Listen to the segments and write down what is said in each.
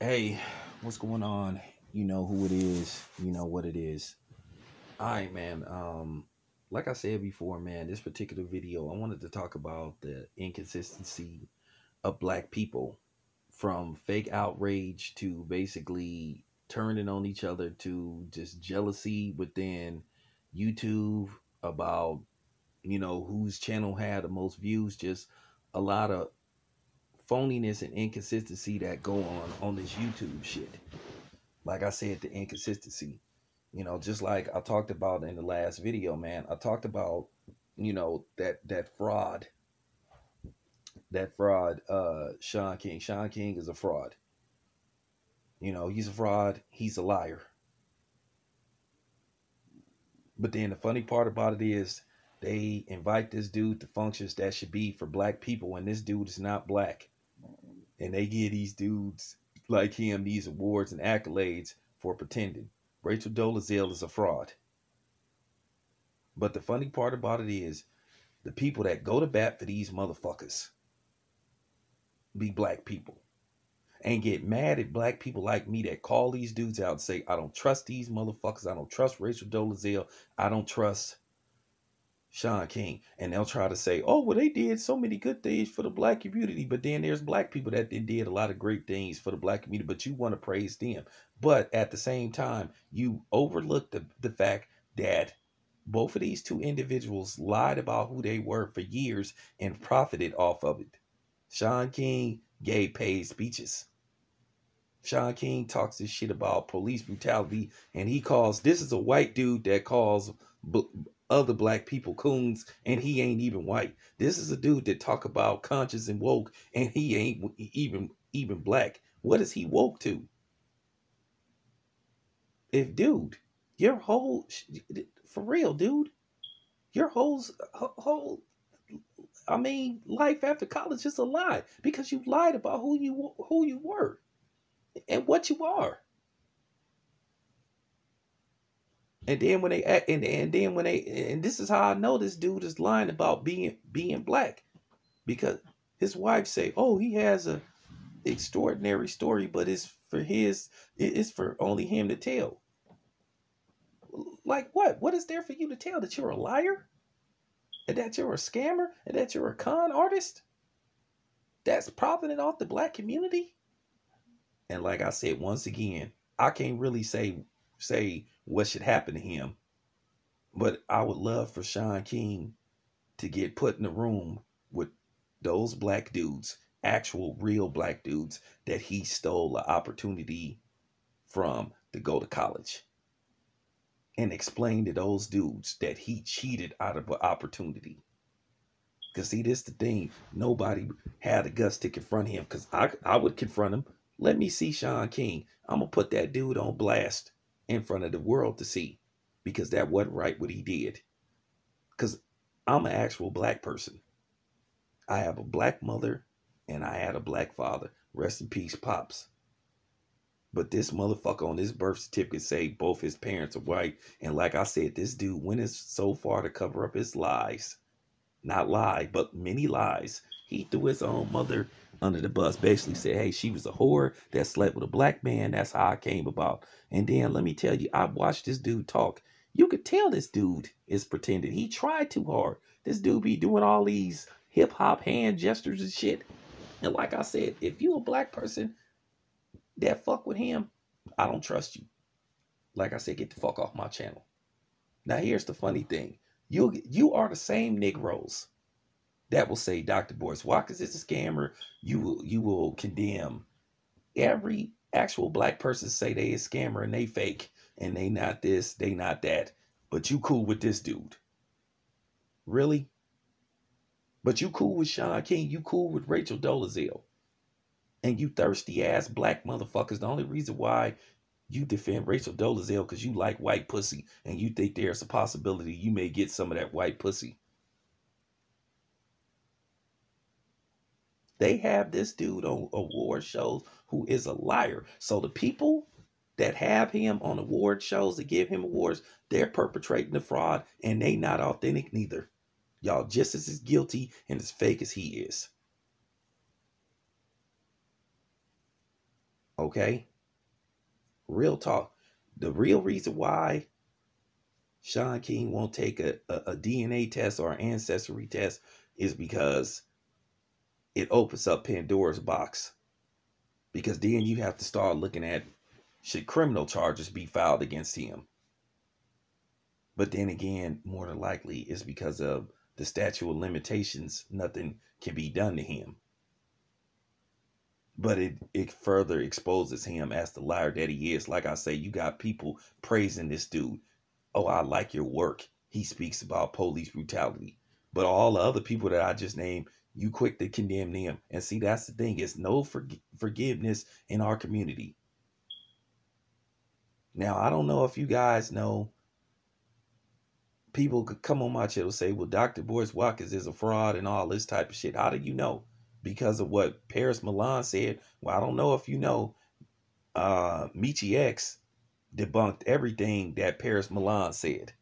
Hey, what's going on? You know who it is. You know what it is. All right, man. Like I said before, man, this particular video, I wanted to talk about the inconsistency of black people, from fake outrage to basically turning on each other to just jealousy within YouTube about, whose channel had the most views. Just a lot of phoniness and inconsistency that go on this YouTube shit. Like I said, the inconsistency. Just like I talked about in the last video, man. I talked about, that fraud, Sean King. Sean King is a fraud. He's a fraud. He's a liar. But then the funny part about it is they invite this dude to functions that should be for black people, and this dude is not black. And they give these dudes like him these awards and accolades for pretending. Rachel Dolezal is a fraud. But the funny part about it is the people that go to bat for these motherfuckers be black people and get mad at black people like me that call these dudes out and say, I don't trust these motherfuckers. I don't trust Rachel Dolezal. I don't trust Sean King. And they'll try to say, oh, well, they did so many good things for the black community. But then there's black people that did a lot of great things for the black community, but you want to praise them. But at the same time, you overlook the fact that both of these two individuals lied about who they were for years and profited off of it. Sean King gave paid speeches. Sean King talks this shit about police brutality, and this is a white dude that calls other black people coons, and he ain't even white. This is a dude that talk about conscious and woke, and he ain't even black. What is he woke to? If dude, your whole for real, dude, your whole life after college is a lie because you lied about who you were and what you are. And then when they and this is how I know this dude is lying about being black, because his wife say, "Oh, he has a extraordinary story, but it's for only him to tell." Like what? What is there for you to tell? That you're a liar? And that you're a scammer? And that you're a con artist? That's profiting off the black community? And like I said, once again, I can't really say what should happen to him, but I would love for Sean King to get put in a room with those black dudes, actual real black dudes that he stole an opportunity from to go to college, and explain to those dudes that he cheated out of an opportunity. Because see, this the thing. Nobody had the guts to confront him. Because I would confront him. Let me see Sean King. I'm going to put that dude on blast in front of the world to see. Because that wasn't right what he did. Because I'm an actual black person. I have a black mother and I had a black father. Rest in peace, Pops. But this motherfucker on this birth certificate say both his parents are white. And like I said, this dude went so far to cover up his lies. Not lie, but many lies. He threw his own mother under the bus. Basically said, hey, she was a whore that slept with a black man. That's how I came about. And then let me tell you, I watched this dude talk. You could tell this dude is pretending. He tried too hard. This dude be doing all these hip hop hand gestures and shit. And like I said, if you a black person that fuck with him, I don't trust you. Like I said, get the fuck off my channel. Now here's the funny thing. You are the same Negroes that will say Dr. Boyce Watkins is a scammer. You will condemn every actual black person say they a scammer and they fake and they not this, they not that. But you cool with this dude. Really? But you cool with Sean King, you cool with Rachel Dolezal. And you thirsty ass black motherfuckers. The only reason why you defend Rachel Dolezal because you like white pussy and you think there's a possibility you may get some of that white pussy. They have this dude on award shows who is a liar. So the people that have him on award shows that give him awards, they're perpetrating the fraud and they not authentic neither. Y'all just as guilty and as fake as he is. Okay? Real talk. The real reason why Sean King won't take a DNA test or an ancestry test is because it opens up Pandora's box. Because then you have to start looking at, should criminal charges be filed against him? But then again, more than likely it's because of the statute of limitations. Nothing can be done to him. But it further exposes him as the liar that he is. Like I say, you got people praising this dude. Oh, I like your work. He speaks about police brutality. But all the other people that I just named, you quick to condemn them. And see, that's the thing. It's no forgiveness in our community. Now, I don't know if you guys know, people could come on my channel and say, well, Dr. Boyce Watkins is a fraud and all this type of shit. How do you know? Because of what Paris Milan said. Well, I don't know if you know, Michi X debunked everything that Paris Milan said.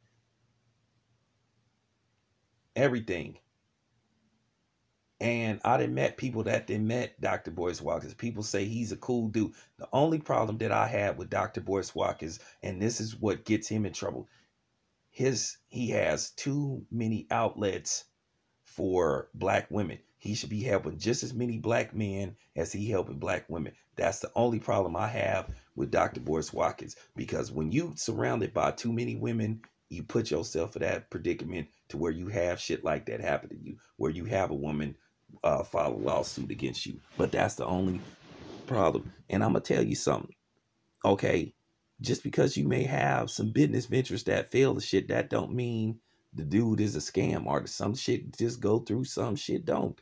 Everything. And I done met people that done met Dr. Boyce Watkins. People say he's a cool dude. The only problem that I have with Dr. Boyce Watkins, and this is what gets him in trouble, he has too many outlets for black women. He should be helping just as many black men as he helping black women. That's the only problem I have with Dr. Boyce Watkins. Because when you surrounded by too many women, you put yourself in that predicament to where you have shit like that happen to you, where you have a woman file a lawsuit against you. But that's the only problem. And I'm gonna tell you something. Okay, just because you may have some business ventures that fail the shit, that don't mean the dude is a scam artist. Some shit just go through, some shit don't.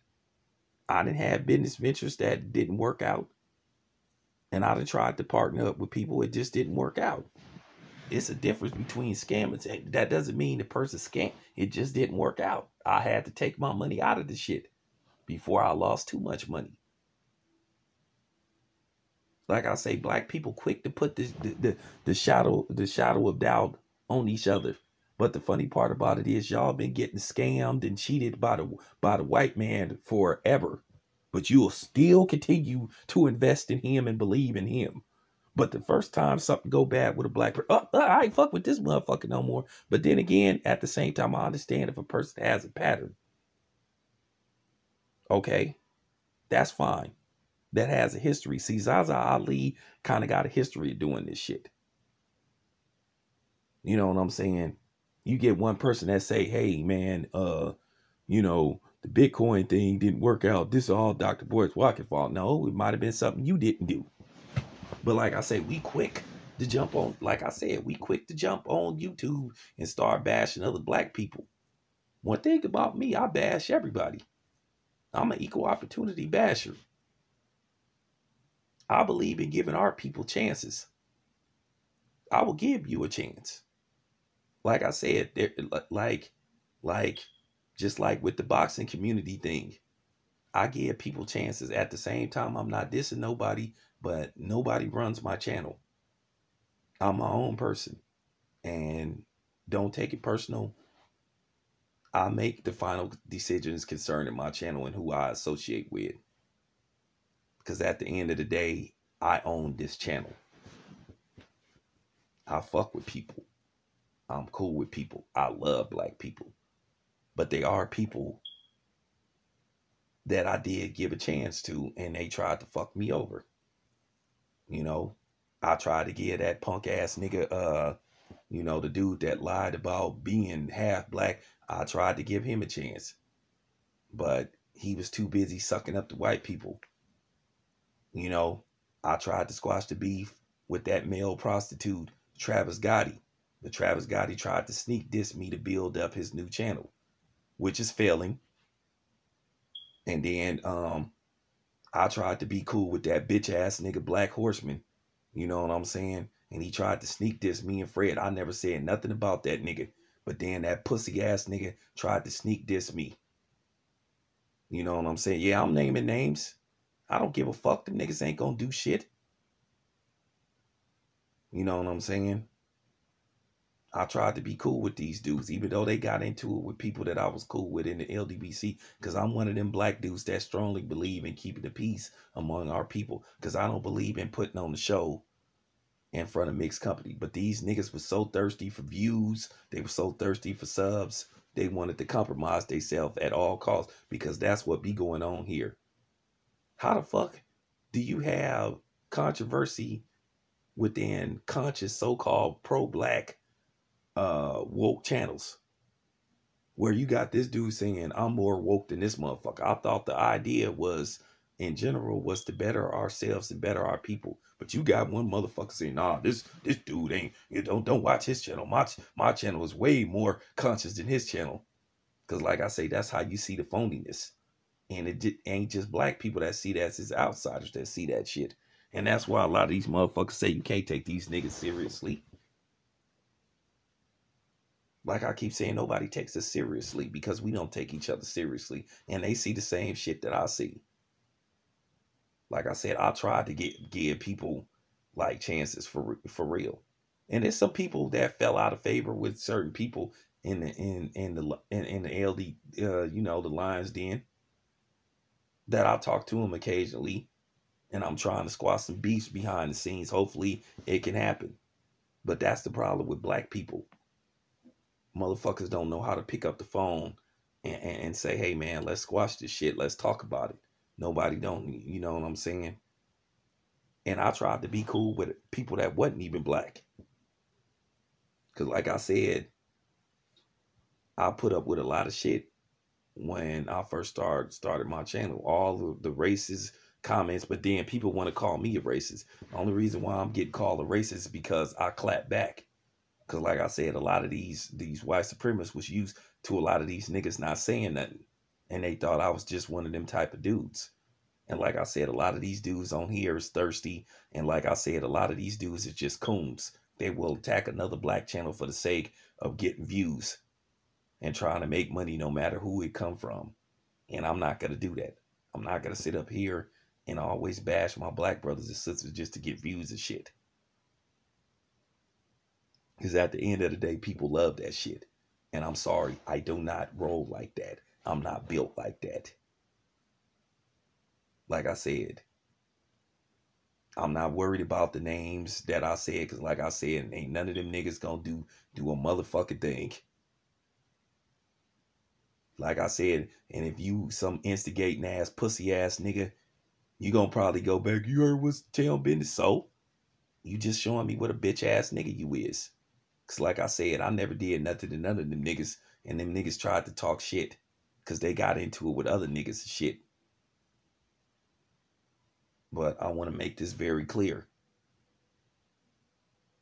I didn't have business ventures that didn't work out. And I done tried to partner up with people, it just didn't work out. It's a difference between scam and that doesn't mean the person scam. It just didn't work out. I had to take my money out of the shit before I lost too much money. Like I say, black people quick to put the shadow of doubt on each other. But the funny part about it is y'all been getting scammed and cheated by the white man forever. But you'll still continue to invest in him and believe in him. But the first time something go bad with a black person, I ain't fuck with this motherfucker no more. But then again, at the same time, I understand if a person has a pattern. Okay, that's fine. That has a history. See, Zaza Ali kind of got a history of doing this shit. You know what I'm saying? You get one person that say, hey man, the Bitcoin thing didn't work out. This is all Dr. Boyce Watkins' fault. No, it might have been something you didn't do. But like I said, we quick to jump on, like I said, we quick to jump on YouTube and start bashing other black people. One thing about me, I bash everybody. I'm an equal opportunity basher. I believe in giving our people chances. I will give you a chance. Like I said, like just like with the boxing community thing, I give people chances. At the same time, I'm not dissing nobody, but nobody runs my channel. I'm my own person, and don't take it personal. I make the final decisions concerning my channel and who I associate with, because at the end of the day, I own this channel. I fuck with people. I'm cool with people. I love black people. But they are people that I did give a chance to, and they tried to fuck me over. You know, I tried to give that punk ass nigga, the dude that lied about being half black, I tried to give him a chance. But he was too busy sucking up the white people. You know, I tried to squash the beef with that male prostitute, Travis Gotti. But Travis Gotti tried to sneak diss me to build up his new channel, which is failing. And then I tried to be cool with that bitch ass nigga Black Horseman. You know what I'm saying? And he tried to sneak diss me and Fred. I never said nothing about that nigga. But then that pussy ass nigga tried to sneak diss me. You know what I'm saying? Yeah, I'm naming names. I don't give a fuck. Them niggas ain't gonna do shit. You know what I'm saying? I tried to be cool with these dudes, even though they got into it with people that I was cool with in the LDBC, because I'm one of them black dudes that strongly believe in keeping the peace among our people, because I don't believe in putting on the show in front of mixed company. But these niggas were so thirsty for views, they were so thirsty for subs, they wanted to compromise themselves at all costs, because that's what be going on here. How the fuck do you have controversy within conscious so-called pro-black woke channels, where you got this dude saying I'm more woke than this motherfucker? I thought the idea was, in general, was to better ourselves and better our people. But you got one motherfucker saying, nah, this dude ain't, you don't watch his channel. My channel is way more conscious than his channel. Cause like I say, that's how you see the phoniness. And ain't just black people that see that, it's outsiders that see that shit. And that's why a lot of these motherfuckers say you can't take these niggas seriously. Like I keep saying, nobody takes us seriously because we don't take each other seriously. And they see the same shit that I see. Like I said, I tried to give people like chances for real. And there's some people that fell out of favor with certain people in the LD the Lions Den, that I talk to them occasionally, and I'm trying to squash some beefs behind the scenes. Hopefully it can happen. But that's the problem with black people. Motherfuckers don't know how to pick up the phone and say, hey man, let's squash this shit. Let's talk about it. Nobody don't, you know what I'm saying? And I tried to be cool with people that wasn't even black. Cause like I said, I put up with a lot of shit when I first started my channel. All of the racist comments, but then people want to call me a racist. The only reason why I'm getting called a racist is because I clap back. Cause like I said, a lot of these white supremacists was used to a lot of these niggas not saying nothing, and they thought I was just one of them type of dudes. And like I said, a lot of these dudes on here is thirsty, and like I said, a lot of these dudes is just coons. They will attack another black channel for the sake of getting views and trying to make money, no matter who it come from. And I'm not gonna do that. I'm not gonna sit up here and always bash my black brothers and sisters just to get views and shit. Because at the end of the day, people love that shit. And I'm sorry, I do not roll like that. I'm not built like that. Like I said, I'm not worried about the names that I said, because like I said, ain't none of them niggas gonna do a motherfucking thing. Like I said, and if you some instigating ass, pussy ass nigga, you gonna probably go back, you heard what's the town business. So you just showing me what a bitch ass nigga you is. Cause like I said, I never did nothing to none of them niggas, and them niggas tried to talk shit because they got into it with other niggas and shit. But I want to make this very clear.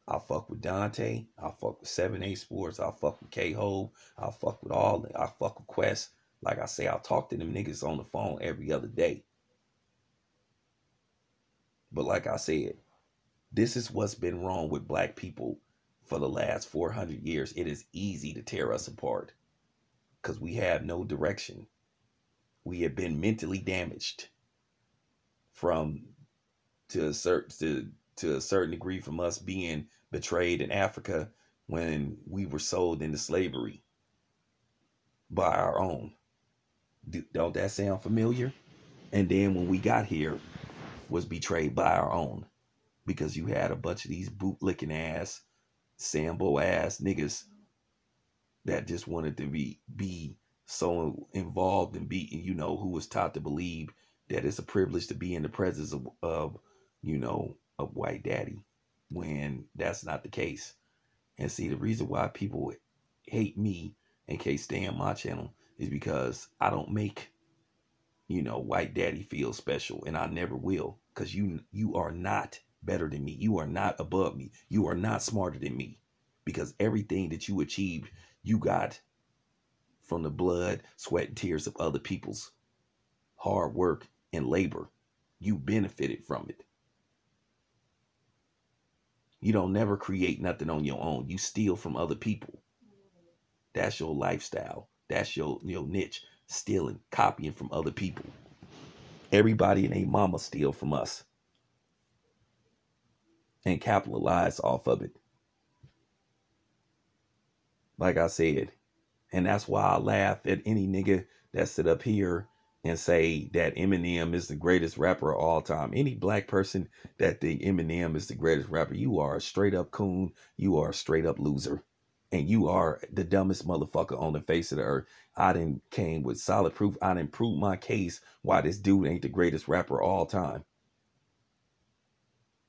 I fuck with Dante. I fuck with 7A Sports. I fuck with K-Ho. I fuck with all. I fuck with Quest. Like I say, I talk to them niggas on the phone every other day. But like I said, this is what's been wrong with black people for the last 400 years. It is easy to tear us apart because we have no direction. We have been mentally damaged from to a certain degree from us being betrayed in Africa when we were sold into slavery by our own. Don't that sound familiar? And then when we got here, was betrayed by our own, because you had a bunch of these bootlicking ass, Sambo ass niggas that just wanted to be so involved and be, who was taught to believe that it's a privilege to be in the presence of of white daddy, when that's not the case. And see, the reason why people hate me and can't stay on my channel is because I don't make white daddy feel special, and I never will, because you are not better than me. You are not above me. You are not smarter than me, because everything that you achieved, you got from the blood, sweat, and tears of other people's hard work and labor. You benefited from it. You don't never create nothing on your own. You steal from other people. That's your lifestyle. That's your niche. Stealing, copying from other people. Everybody and their mama steal from us and capitalize off of it. Like I said, and that's why I laugh at any nigga that sit up here and say that Eminem is the greatest rapper of all time. Any black person that think Eminem is the greatest rapper, you are a straight up coon. You are a straight up loser. And you are the dumbest motherfucker on the face of the earth. I done came with solid proof. I done proved my case why this dude ain't the greatest rapper of all time.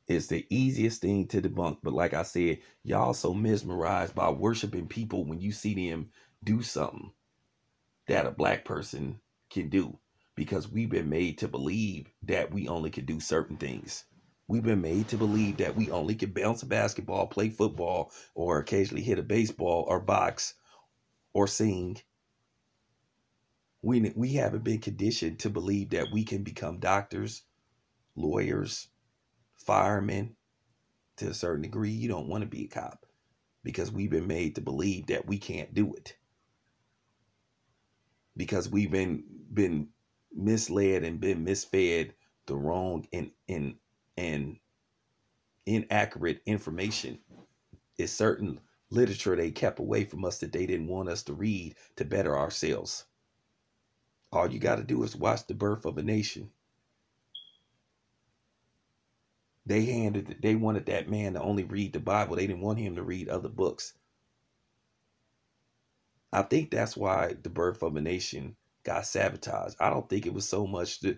It's the easiest thing to debunk. But like I said, y'all so mesmerized by worshiping people when you see them do something that a black person can do, because we've been made to believe that we only can do certain things. We've been made to believe that we only can bounce a basketball, play football, or occasionally hit a baseball or box or sing. We haven't been conditioned to believe that we can become doctors, lawyers, firemen. To a certain degree, you don't want to be a cop because we've been made to believe that we can't do it. Because we've been misled and been misfed the wrong and inaccurate information. It's certain literature they kept away from us that they didn't want us to read to better ourselves. All you got to do is watch The Birth of a Nation. They wanted that man to only read the Bible. They didn't want him to read other books. I think that's why The Birth of a Nation got sabotaged. I don't think it was so much the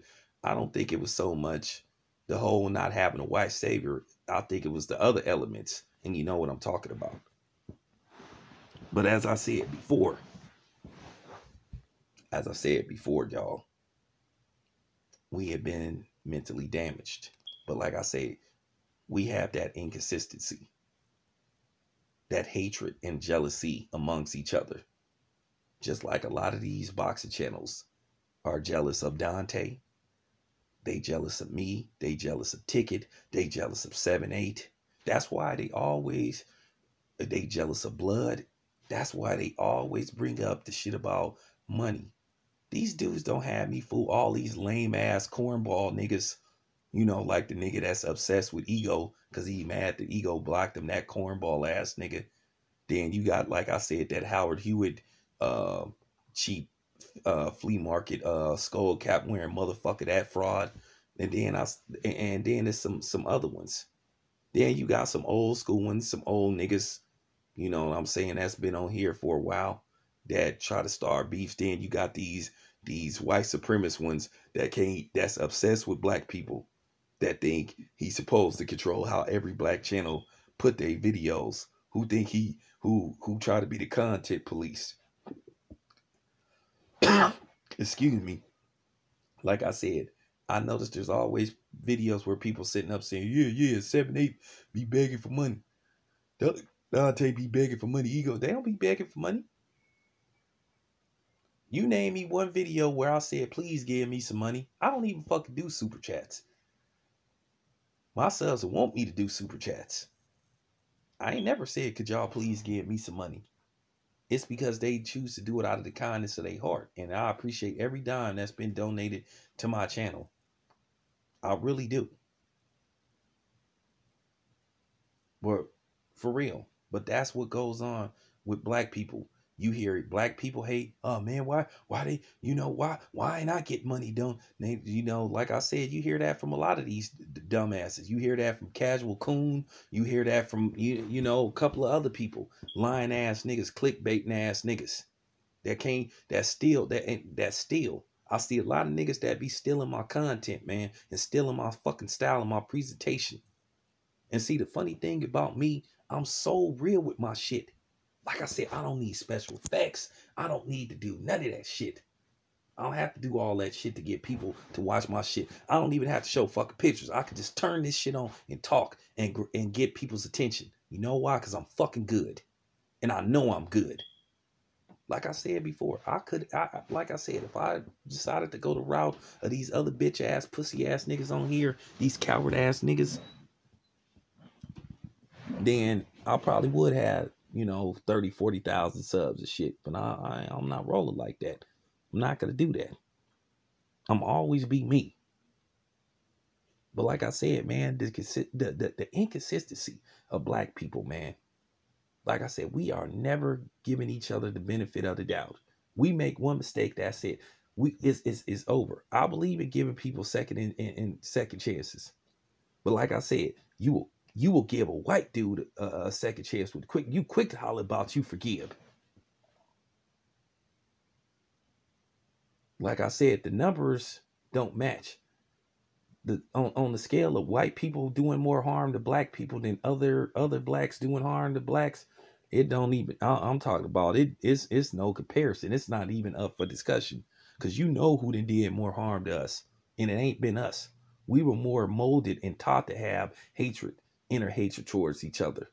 whole not having a white savior. I think it was the other elements, and you know what I'm talking about. But as I said before, y'all, we have been mentally damaged. But like I said, we have that inconsistency, that hatred and jealousy amongst each other. Just like a lot of these boxing channels are jealous of Dante. They jealous of me. They jealous of Ticket. They jealous of 7-8. That's why they jealous of Blood. That's why they always bring up the shit about money. These dudes don't have me fool all these lame ass cornball niggas. You know, like the nigga that's obsessed with Ego because he mad that Ego blocked him, that cornball ass nigga. Then you got, like I said, that Howard Hewitt cheap flea market skull cap wearing motherfucker, that fraud. And then there's some other ones. Then you got some old school ones, some old niggas, you know what I'm saying, that's been on here for a while that try to start beefs. Then you got these white supremacist ones that's obsessed with black people, that think he's supposed to control how every black channel put their videos, who think who try to be the content police. Excuse me. Like I said, I noticed there's always videos where people sitting up saying, yeah, 7-8 be begging for money. Dante be begging for money. Ego, they don't be begging for money. You name me one video where I said, please give me some money. I don't even fucking do super chats. My subs want me to do super chats. I ain't never said, could y'all please give me some money? It's because they choose to do it out of the kindness of their heart. And I appreciate every dime that's been donated to my channel. I really do. But for real. But that's what goes on with black people. You hear it, black people hate. Oh man, why they, why ain't I get money done? They, like I said, you hear that from a lot of these dumbasses. You hear that from Casual Coon. You hear that from a couple of other people, lying ass niggas, clickbaiting ass niggas that steal. I see a lot of niggas that be stealing my content, man, and stealing my fucking style and my presentation. And see, the funny thing about me, I'm so real with my shit. Like I said, I don't need special effects. I don't need to do none of that shit. I don't have to do all that shit to get people to watch my shit. I don't even have to show fucking pictures. I could just turn this shit on and talk and get people's attention. You know why? Because I'm fucking good. And I know I'm good. Like I said before, like I said, if I decided to go the route of these other bitch ass, pussy ass niggas on here, these coward ass niggas, then I probably would have, 30, 40,000 subs and shit. But I'm not rolling like that. I'm not going to do that. I'm always be me. But like I said, man, the inconsistency of black people, man. Like I said, we are never giving each other the benefit of the doubt. We make one mistake, that's it. It's over. I believe in giving people second and second chances. But like I said, you will give a white dude a second chance with quick to holler about you forgive. Like I said, the numbers don't match. On the scale of white people doing more harm to black people than other blacks doing harm to blacks, it don't even. I'm talking about it. It's no comparison. It's not even up for discussion because you know who did more harm to us, and it ain't been us. We were more molded and taught to have hatred, inner hatred towards each other.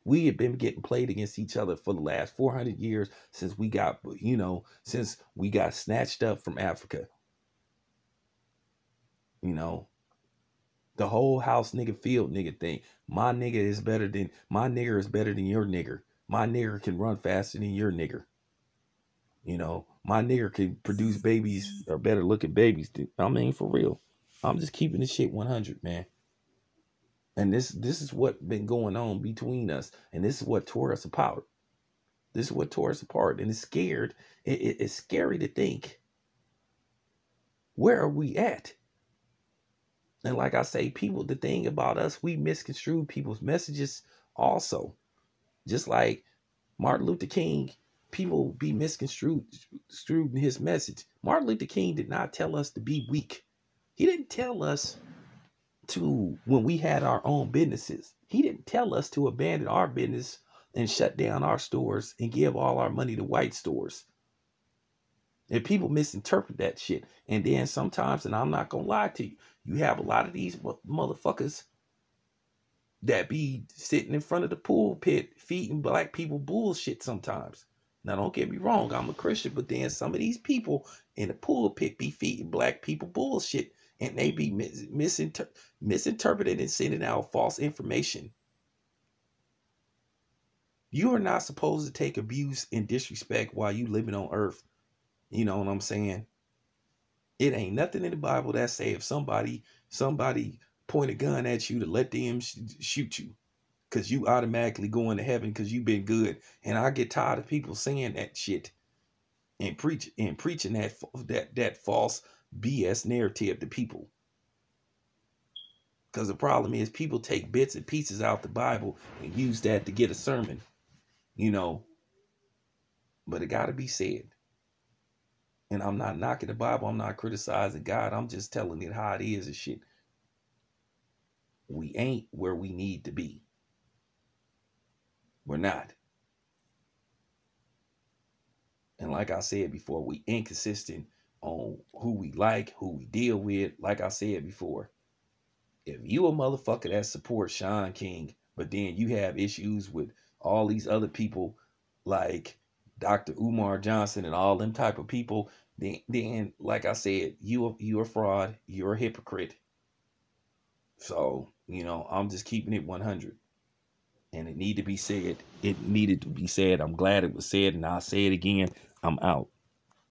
We have been getting played against each other for the last 400 years since we got snatched up from Africa. You know, the whole house nigga field nigga thing. My nigger is better than your nigger. My nigger can run faster than your nigger. My nigger can produce babies or better looking babies. I mean, for real. I'm just keeping this shit 100, man. And this is what been going on between us, and this is what tore us apart. This is what tore us apart, and it's scared. It's scary to think, where are we at? And like I say, people, the thing about us, we misconstrue people's messages also. Just like Martin Luther King, people be misconstrued in his message. Martin Luther King did not tell us to be weak. He didn't tell us to, when we had our own businesses, he didn't tell us to abandon our business and shut down our stores and give all our money to white stores. And people misinterpret that shit. And then sometimes, and I'm not gonna lie to you, you have a lot of these motherfuckers that be sitting in front of the pulpit feeding black people bullshit sometimes. Now, don't get me wrong, I'm a Christian, but then some of these people in the pulpit be feeding black people bullshit, and they be misinterpreted and sending out false information. You are not supposed to take abuse and disrespect while you living on earth. You know what I'm saying? It ain't nothing in the Bible that say if somebody point a gun at you to let them shoot you, because you automatically going to heaven because you've been good. And I get tired of people saying that shit and preaching that false BS narrative to people. Because the problem is people take bits and pieces out the Bible and use that to get a sermon, you know. But it got to be said. And I'm not knocking the Bible. I'm not criticizing God. I'm just telling it how it is and shit. We ain't where we need to be. We're not. And like I said before, we inconsistent on who we like, who we deal with. Like I said before, if you a motherfucker that supports Sean King, but then you have issues with all these other people like Dr. Umar Johnson and all them type of people, then like I said, you a fraud, you're a hypocrite. So, I'm just keeping it 100. And it needed to be said. It needed to be said. I'm glad it was said, and I'll say it again. I'm out.